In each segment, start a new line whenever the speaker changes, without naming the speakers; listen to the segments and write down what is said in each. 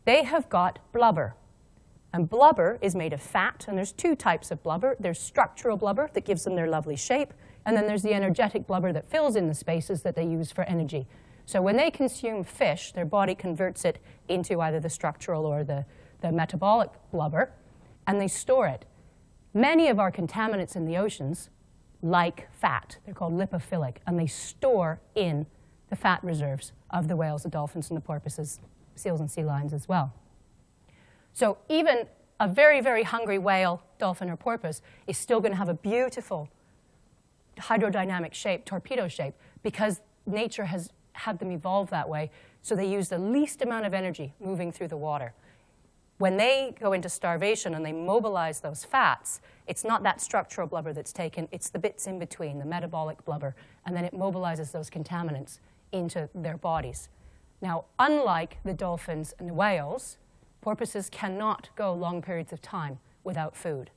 they have got blubber. And blubber is made of fat, and there's two types of blubber. There's structural blubber that gives them their lovely shape, and then there's the energetic blubber that fills in the spaces that they use for energy. So when they consume fish, their body converts it into either the structural or the metabolic blubber, and they store it. Many of our contaminants in the oceans like fat. They're called lipophilic, and they store in the fat reserves of the whales, the dolphins, and the porpoises, seals and sea lions as well. So even a very, very hungry whale, dolphin, or porpoise is still going to have a beautiful hydrodynamic shape, torpedo shape, because nature has had them evolve that way, so they use the least amount of energy moving through the water. When they go into starvation and they mobilize those fats, it's not that structural blubber that's taken, it's the bits in between, the metabolic blubber, and then it mobilizes those contaminants into their bodies. Now, unlike the dolphins and the whales, porpoises cannot go long periods of time without food.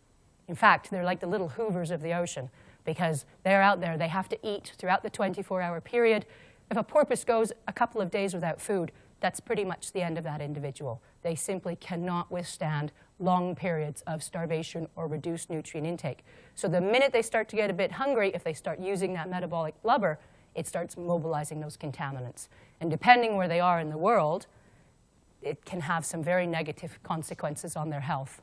In fact, they're like the little hoovers of the ocean, because they're out there, they have to eat throughout the 24-hour period. If a porpoise goes a couple of days without food, that's pretty much the end of that individual. They simply cannot withstand long periods of starvation or reduced nutrient intake. So the minute they start to get a bit hungry, if they start using that metabolic blubber, it starts mobilizing those contaminants. And depending where they are in the world, it can have some very negative consequences on their health.